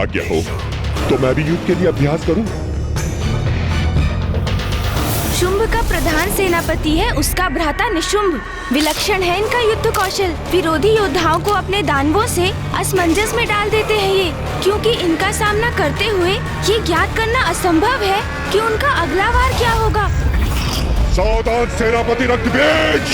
आज्ञा हो तो मैं भी युद्ध के लिए अभ्यास करूं। शुंभ का प्रधान सेनापति है उसका भ्राता निशुंभ। विलक्षण है इनका युद्ध कौशल। विरोधी योद्धाओं को अपने दानवों से असमंजस में डाल देते हैं ये, क्योंकि इनका सामना करते हुए ये ज्ञात करना असंभव है कि उनका अगला वार क्या होगा। सावधान सेनापति रक्तबीज!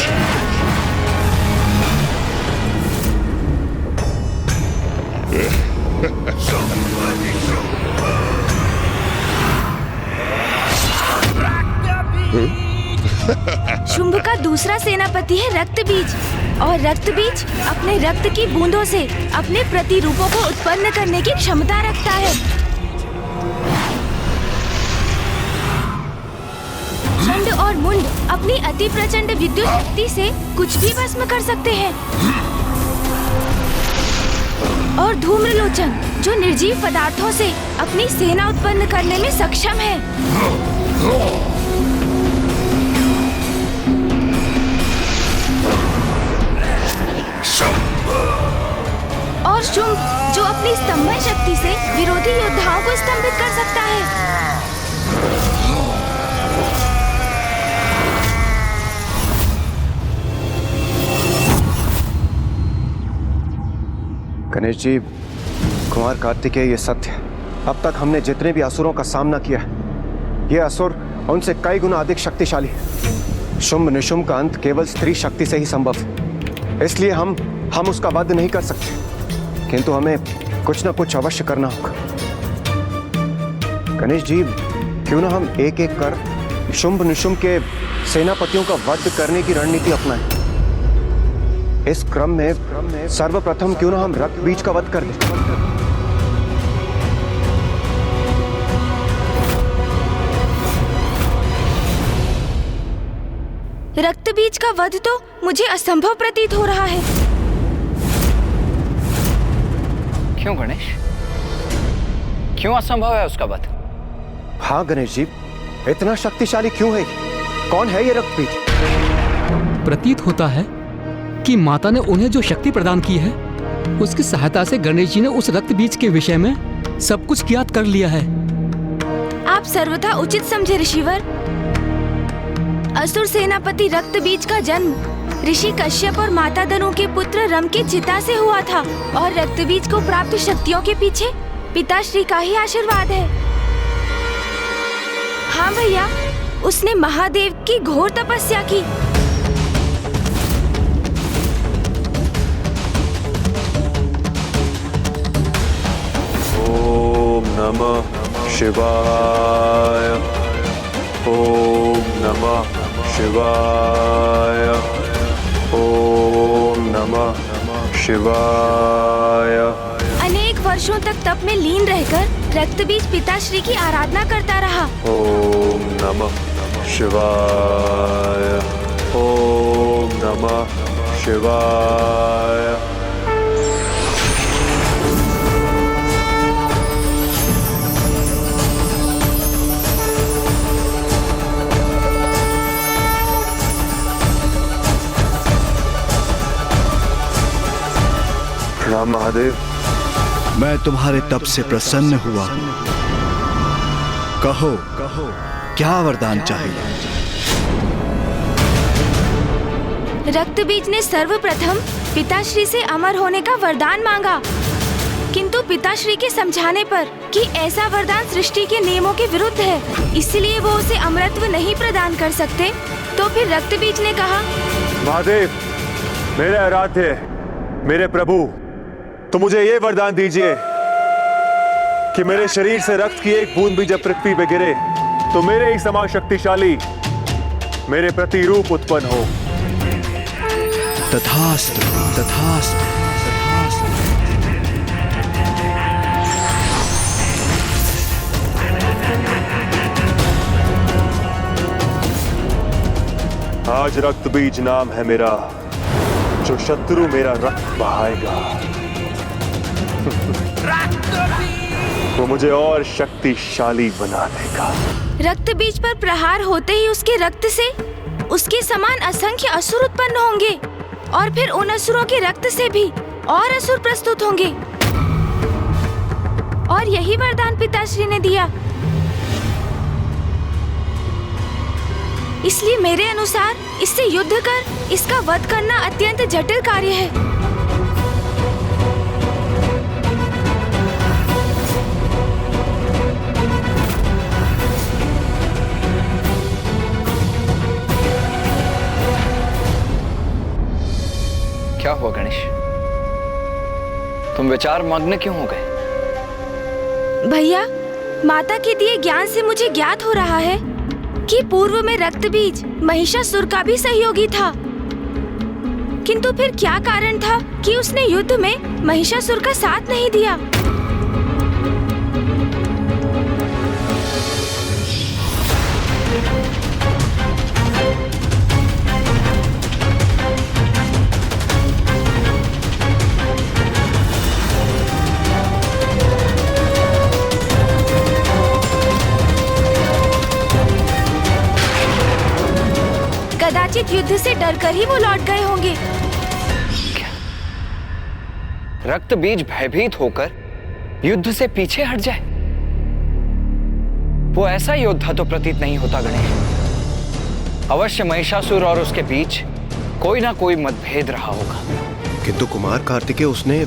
शुंभ का दूसरा सेनापति है रक्तबीज, और रक्तबीज अपने रक्त की बूंदों से अपने प्रतिरूपों को उत्पन्न करने की क्षमता रखता है। चंड और मुंड अपनी अति प्रचंड विद्युत शक्ति से कुछ भी भस्म कर सकते हैं, और धूम्रलोचन जो निर्जीव पदार्थों से अपनी सेना उत्पन्न करने में सक्षम है। और शुंभ जो अपनी स्तंभन शक्ति से विरोधी योद्धाओं को स्तंभित कर सकता है। गणेश जी, कुमार कार्तिकेय, ये सत्य है। अब तक हमने जितने भी असुरों का सामना किया है, ये असुर उनसे कई गुना अधिक शक्तिशाली है। शुंभ निशुंभ का अंत केवल स्त्री शक्ति से ही संभव है, इसलिए हम उसका वध नहीं कर सकते, किंतु हमें कुछ न कुछ अवश्य करना होगा। गणेश जी, क्यों ना हम एक एक कर शुंभ निशुंभ के सेनापतियों का वध करने की रणनीति अपनाएं। इस क्रम में सर्वप्रथम क्यों ना हम रक्तबीज का वध कर दें। रक्तबीज का वध तो मुझे असंभव प्रतीत हो रहा है। क्यों गणेश, क्यों असंभव है उसका वध? हाँ गणेश जी, इतना शक्तिशाली क्यों है? कौन है ये रक्तबीज? प्रतीत होता है कि माता ने उन्हें जो शक्ति प्रदान की है, उसकी सहायता से गणेश जी ने उस रक्तबीज के विषय में सब कुछ ज्ञात कर लिया है। आप सर्वथा उचित समझे ऋषिवर। असुर सेनापति रक्तबीज का जन्म ऋषि कश्यप और माता दनु के पुत्र रम की चिता से हुआ था, और रक्तबीज को प्राप्त शक्तियों के पीछे पिताश्री का ही आशीर्वाद है। हाँ भैया, उसने महादेव की घोर तपस्या की। ओम नमः शिवाय, ओम नमः शिवाय, ओम नमः शिवाय। अनेक वर्षों तक तप में लीन रहकर रक्तबीज पिताश्री की आराधना करता रहा। ओम नमः शिवाय, ओम नमः शिवाय। प्रणाम महादेव। मैं तुम्हारे तप से प्रसन्न हुआ। कहो क्या वरदान चाहिए? रक्तबीज ने सर्वप्रथम पिताश्री से अमर होने का वरदान मांगा, किंतु पिताश्री के समझाने पर कि ऐसा वरदान सृष्टि के नियमों के विरुद्ध है, इसलिए वो उसे अमरत्व नहीं प्रदान कर सकते। तो फिर रक्तबीज ने कहा, महादेव, मेरे आराध्य, मेरे प्रभु, तो मुझे ये वरदान दीजिए कि मेरे शरीर से रक्त की एक बूंद भी जब पृथ्वी पे गिरे तो मेरे ही समान शक्तिशाली मेरे प्रतिरूप उत्पन्न हो। तथास्तु, तथास्तु, तथास्तु। आज रक्तबीज नाम है मेरा, जो शत्रु मेरा रक्त बहाएगा वो मुझे और शक्तिशाली बना देगा। रक्तबीज पर प्रहार होते ही उसके रक्त से उसके समान असंख्य असुर उत्पन्न होंगे, और फिर उन असुरों के रक्त से भी और असुर प्रस्तुत होंगे। और यही वरदान पिताश्री ने दिया। इसलिए मेरे अनुसार इससे युद्ध कर इसका वध करना अत्यंत जटिल कार्य है। क्या हुआ गणेश? तुम विचार मग्न क्यों हो गए? भैया, माता के दिए ज्ञान से मुझे ज्ञात हो रहा है कि पूर्व में रक्त बीज महिषासुर का भी सहयोगी था। किंतु फिर क्या कारण था कि उसने युद्ध में महिषासुर का साथ नहीं दिया? कदाचित युद्ध से डरकर ही वो लौट गए होंगे। रक्त बीज भयभीत होकर युद्ध से पीछे हट जाए? वो ऐसा योद्धा तो प्रतीत नहीं होता गणेश। अवश्य महिषासुर और उसके बीच कोई ना कोई मतभेद रहा होगा। किंतु कुमार कार्तिकेय, उसने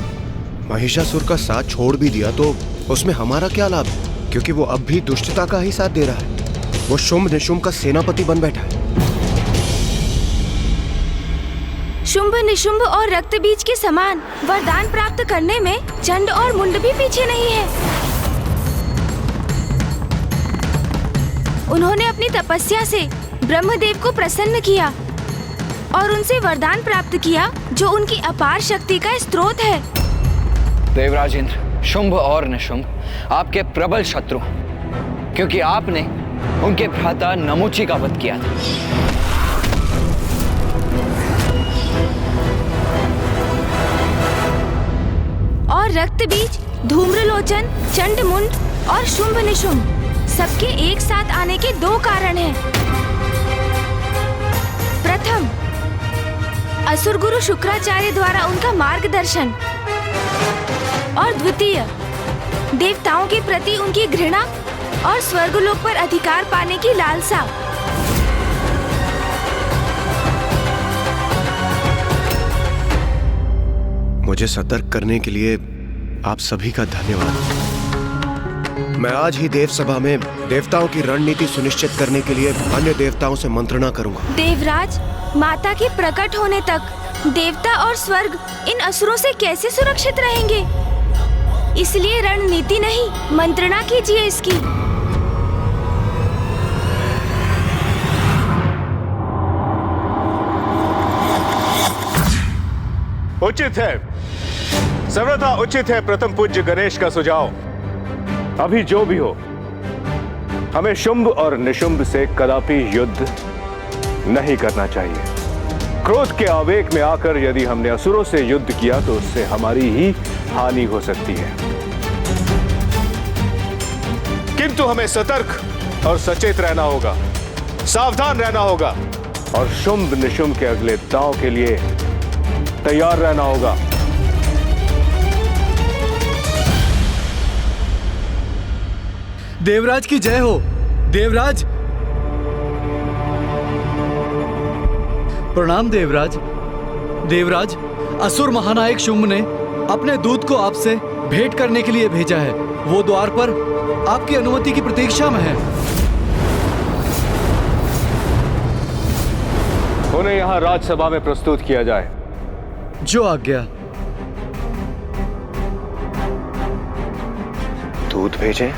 महिषासुर का साथ छोड़ भी दिया तो उसमें हमारा क्या लाभ? क्योंकि वो अब भी दुष्टता का ही साथ दे रहा है। वो शुंभ निशुंभ का सेनापति बन बैठा है। शुंभ निशुंभ और रक्त बीज के समान वरदान प्राप्त करने में चंड और मुंड भी पीछे नहीं है। उन्होंने अपनी तपस्या से ब्रह्मदेव को प्रसन्न किया और उनसे वरदान प्राप्त किया जो उनकी अपार शक्ति का स्रोत है। देवराज इंद्र, शुंभ और निशुंभ आपके प्रबल शत्रु हैं, क्योंकि आपने उनके भ्राता नमुची का वध किया था। और रक्त बीज, धूम्रलोचन, चंडमुंड और शुंभ निशुंभ सबके एक साथ आने के दो कारण हैं। प्रथम, असुर गुरु शुक्राचार्य द्वारा उनका मार्गदर्शन और द्वितीय, देवताओं के प्रति उनकी घृणा और स्वर्गलोक पर अधिकार पाने की लालसा। मुझे सतर्क करने के लिए आप सभी का धन्यवाद। मैं आज ही देव सभा में देवताओं की रणनीति सुनिश्चित करने के लिए अन्य देवताओं से मंत्रणा करूंगा। देवराज, माता के प्रकट होने तक देवता और स्वर्ग इन असुरों से कैसे सुरक्षित रहेंगे? इसलिए रणनीति नहीं, मंत्रणा कीजिए इसकी। उचित है, सर्वथा उचित है प्रथम पूज्य गणेश का सुझाव। अभी जो भी हो, हमें शुंभ और निशुंभ से कदापि युद्ध नहीं करना चाहिए। क्रोध के आवेग में आकर यदि हमने असुरों से युद्ध किया तो उससे हमारी ही हानि हो सकती है। किंतु हमें सतर्क और सचेत रहना होगा, सावधान रहना होगा और शुंभ निशुंभ के अगले दांव के लिए तैयार रहना होगा। देवराज की जय हो। देवराज, प्रणाम देवराज। देवराज, असुर महानायक शुंभ ने अपने दूत को आपसे भेंट करने के लिए भेजा है। वो द्वार पर आपकी अनुमति की प्रतीक्षा में है। उन्हें यहां राजसभा में प्रस्तुत किया जाए। जो आज्ञा। दूत भेजे,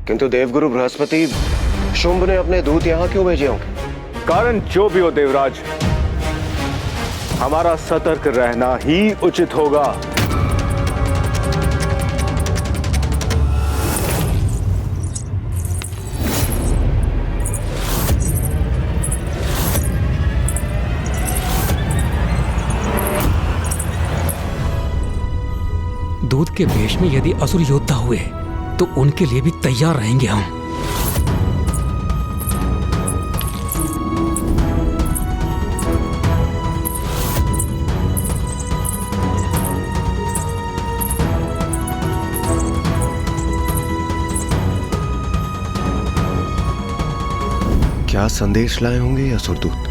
किंतु देवगुरु बृहस्पति, शुंभ ने अपने दूत यहाँ क्यों भेजे होंगे? कारण जो भी हो देवराज, हमारा सतर्क रहना ही उचित होगा। दूध के वेश में यदि असुर योद्धा हुए तो उनके लिए भी तैयार रहेंगे हम। क्या संदेश लाए होंगे ये असुरदूत?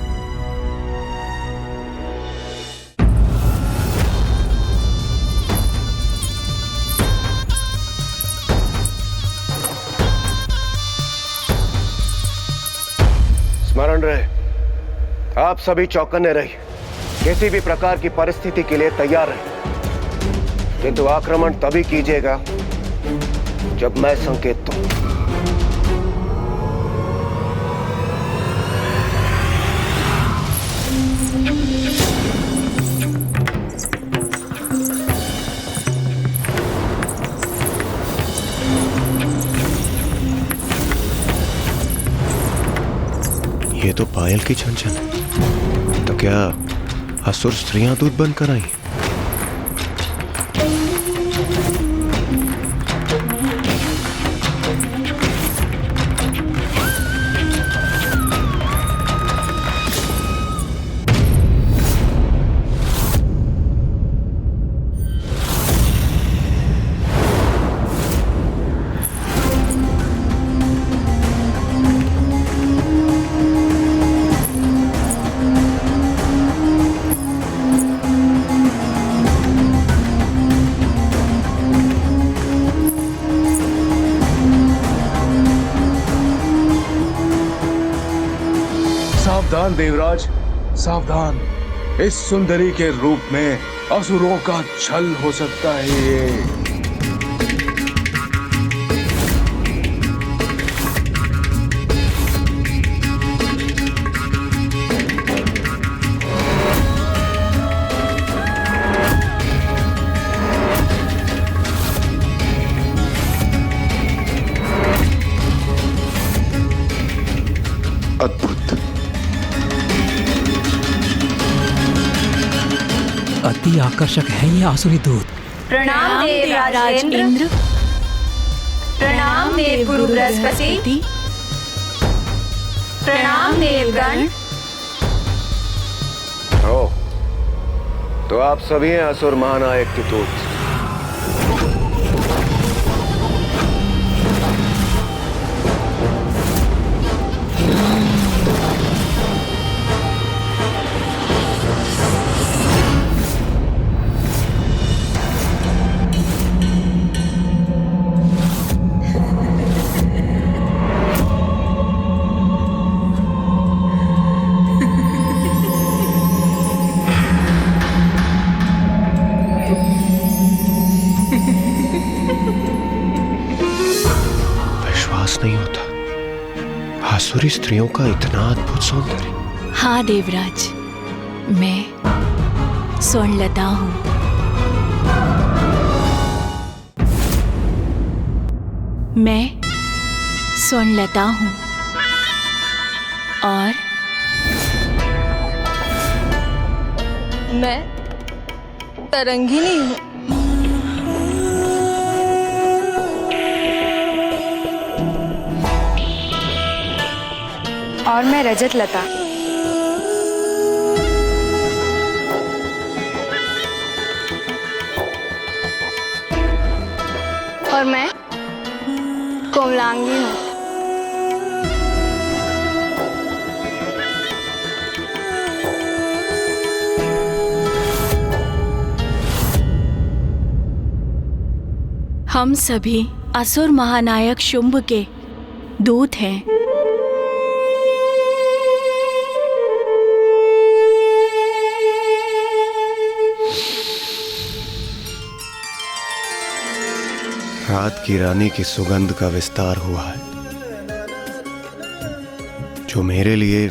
स्मरण रहे, आप सभी चौकन्ने रहिए, किसी भी प्रकार की परिस्थिति के लिए तैयार रहिए, किंतु आक्रमण तभी कीजिएगा जब मैं संकेत दूं। ये तो पायल की छनछन है। तो क्या असुर स्त्रियां दूध बनकर आई? सावधान देवराज, सावधान। इस सुंदरी के रूप में असुरों का छल हो सकता है ये। अद्भुत। अति आकर्षक है ये आसुरी दूत। प्रणाम देवराज इंद्र। प्रणाम देव गुरु बृहस्पति। प्रणाम देवगण। ओ, तो आप सभी हैं असुर महानायक की दूत। नहीं होता, आसुरी स्त्रियों का इतना अद्भुत सौंदर्य। हाँ देवराज, मैं स्वर्णलता हूँ। मैं स्वर्णलता हूँ और मैं तरंगिनी हूँ। और मैं रजत लता। और मैं कोमलांगी हूँ। हम सभी असुर महानायक शुंभ के दूत हैं। रात की रानी की सुगंध का विस्तार हुआ है, जो मेरे लिए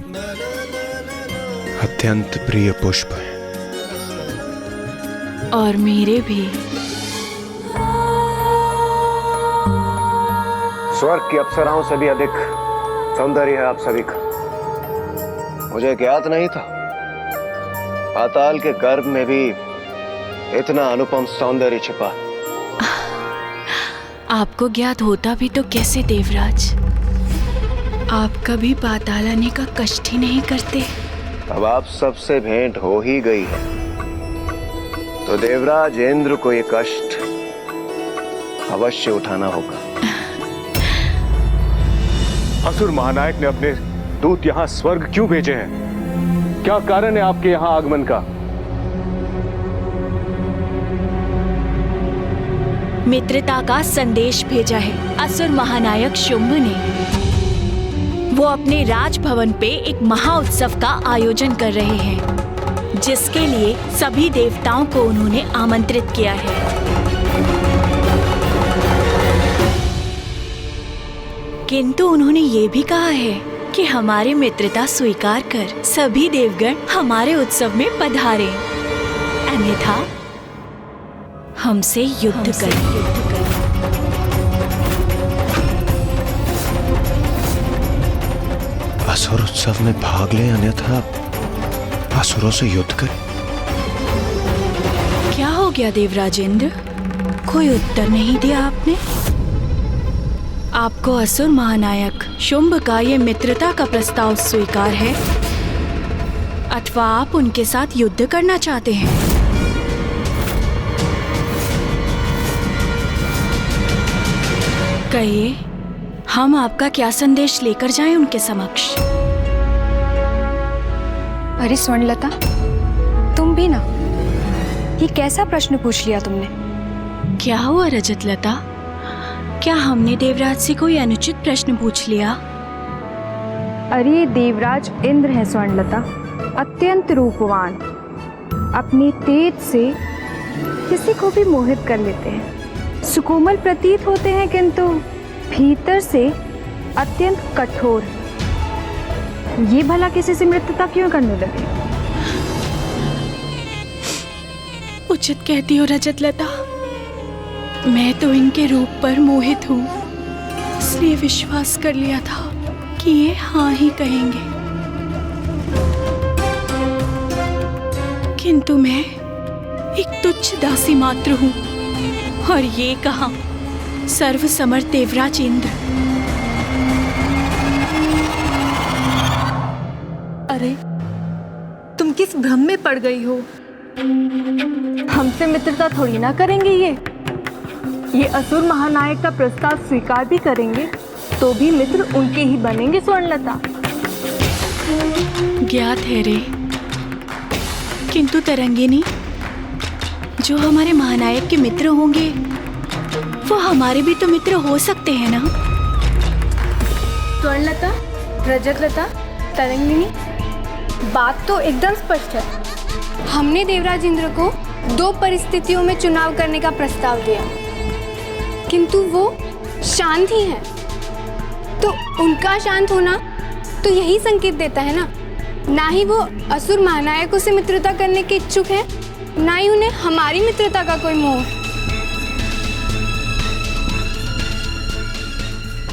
अत्यंत प्रिय पुष्प है। और मेरे भी। स्वर्ग की अप्सराओं से भी अधिक सौंदर्य है आप सभी का। मुझे ज्ञात नहीं था पाताल के गर्भ में भी इतना अनुपम सौंदर्य छिपा। आपको ज्ञात होता भी तो कैसे देवराज? आप कभी पाताल आने का कष्ट ही नहीं करते। अब आप सबसे भेंट हो ही गई है, तो देवराज इंद्र को ये कष्ट अवश्य उठाना होगा। असुर महानायक ने अपने दूत यहाँ स्वर्ग क्यों भेजे हैं? क्या कारण है आपके यहाँ आगमन का? मित्रता का संदेश भेजा है असुर महानायक शुंभ ने। वो अपने राजभवन पे एक महाउत्सव का आयोजन कर रहे हैं, जिसके लिए सभी देवताओं को उन्होंने आमंत्रित किया है। किंतु उन्होंने ये भी कहा है कि हमारी मित्रता स्वीकार कर सभी देवगण हमारे उत्सव में पधारें, अन्यथा हमसे युद्ध करें। असुर उत्सव में भाग लें, अन्यथा असुरों से युद्ध करें। क्या हो गया देवराजेंद्र? कोई उत्तर नहीं दिया आपने। आपको असुर महानायक शुंभ का ये मित्रता का प्रस्ताव स्वीकार है, अथवा आप उनके साथ युद्ध करना चाहते हैं? कहिए, हम आपका क्या संदेश लेकर जाएं उनके समक्ष? अरे स्वर्णलता, तुम भी ना, ये कैसा प्रश्न पूछ लिया तुमने? क्या हुआ रजतलता? क्या हमने देवराज से कोई अनुचित प्रश्न पूछ लिया? अरे देवराज इंद्र है स्वर्णलता, अत्यंत रूपवान, अपने तेज से किसी को भी मोहित कर लेते हैं। सुकोमल प्रतीत होते हैं, किंतु भीतर से अत्यंत कठोर। ये भला किसी से मित्रता क्यों करने लगे? उचित कहती हो रजतलता, मैं तो इनके रूप पर मोहित हूँ, इसलिए विश्वास कर लिया था कि ये हाँ ही कहेंगे। किंतु मैं एक तुच्छ दासी मात्र हूँ, और ये कहा सर्वसमर्थ देवराज इंद्र। अरे तुम किस भ्रम में पड़ गई हो? हमसे मित्रता थोड़ी ना करेंगे ये असुर महानायक का प्रस्ताव स्वीकार भी करेंगे तो भी मित्र उनके ही बनेंगे स्वर्णलता। ज्ञात है रे, किंतु तरंगिनी, जो हमारे महानायक के मित्र होंगे वो हमारे भी तो मित्र हो सकते हैं ना? स्वर्णलता, रजतलता, तरंगिनी, बात तो एकदम स्पष्ट है। हमने देवराज इंद्र को 2 परिस्थितियों में चुनाव करने का प्रस्ताव दिया, किंतु वो शांत ही है। तो उनका शांत होना तो यही संकेत देता है ना, ना ही वो असुर महानायकों से मित्रता करने के इच्छुक हैं, ना ही उन्हें हमारी मित्रता का कोई मोह।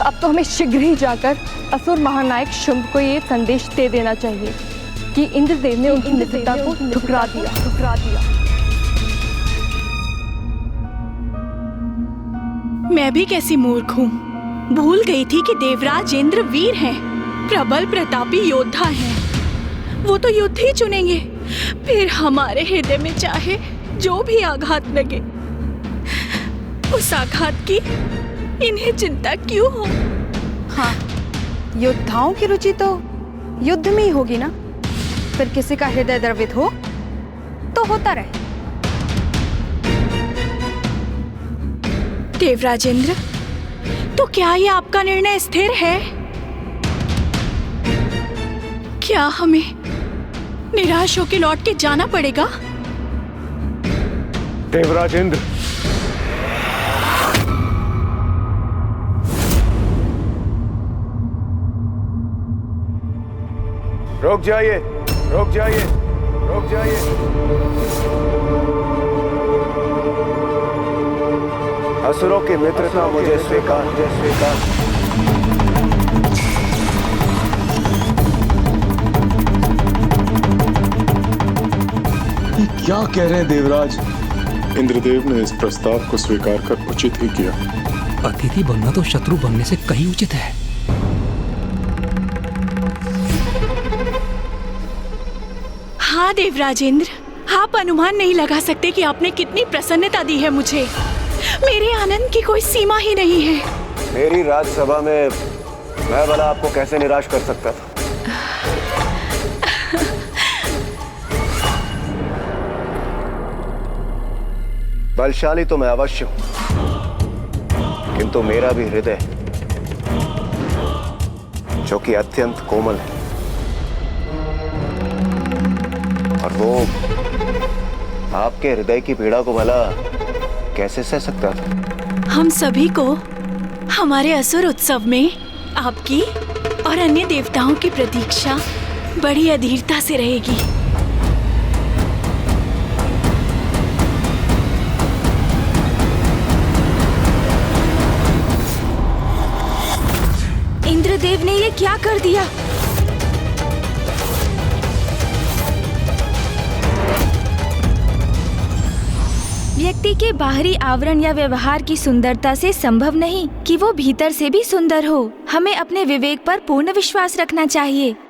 अब तो हमें शीघ्र ही जाकर असुर महानायक शुंभ को ये संदेश दे देना चाहिए कि इंद्रदेव ने उनकी मित्रता को ठुकरा दिया। मैं भी कैसी मूर्ख हूँ, भूल गई थी कि देवराज इंद्र वीर हैं, प्रबल प्रतापी योद्धा हैं। वो तो युद्ध ही चुनेंगे, फिर हमारे हृदय में चाहे जो भी आघात लगे, उस आघात की इन्हें चिंता क्यों हो? हाँ, योद्धाओं की रुचि तो युद्ध में ही होगी ना। फिर किसी का हृदय द्रवित हो तो होता रहे। देवराज इंद्र, तो क्या ये आपका निर्णय स्थिर है? क्या हमें निराश होकर लौट के जाना पड़ेगा? देवराज इंद्र, रुक जाइए, रुक जाइए, रुक जाइए। असुरों की मित्रता मुझे स्वीकार। क्या कह रहे हैं देवराज? इंद्रदेव ने इस प्रस्ताव को स्वीकार कर उचित ही किया। अतिथि बनना तो शत्रु बनने से कहीं उचित है। हाँ देवराजेंद्र, आप अनुमान नहीं लगा सकते कि आपने कितनी प्रसन्नता दी है मुझे। मेरे आनंद की कोई सीमा ही नहीं है। मेरी राजसभा में मैं भला आपको कैसे निराश कर सकता था? बलशाली तो मैं अवश्य हूं, किंतु मेरा भी हृदय जो कि अत्यंत कोमल है, और वो आपके हृदय की पीड़ा को भला कैसे सह सकता था? हम सभी को हमारे असुर उत्सव में आपकी और अन्य देवताओं की प्रतीक्षा बड़ी अधीरता से रहेगी। इंद्रदेव ने ये क्या कर दिया? व्यक्ति के बाहरी आवरण या व्यवहार की सुंदरता से संभव नहीं कि वो भीतर से भी सुंदर हो। हमें अपने विवेक पर पूर्ण विश्वास रखना चाहिए।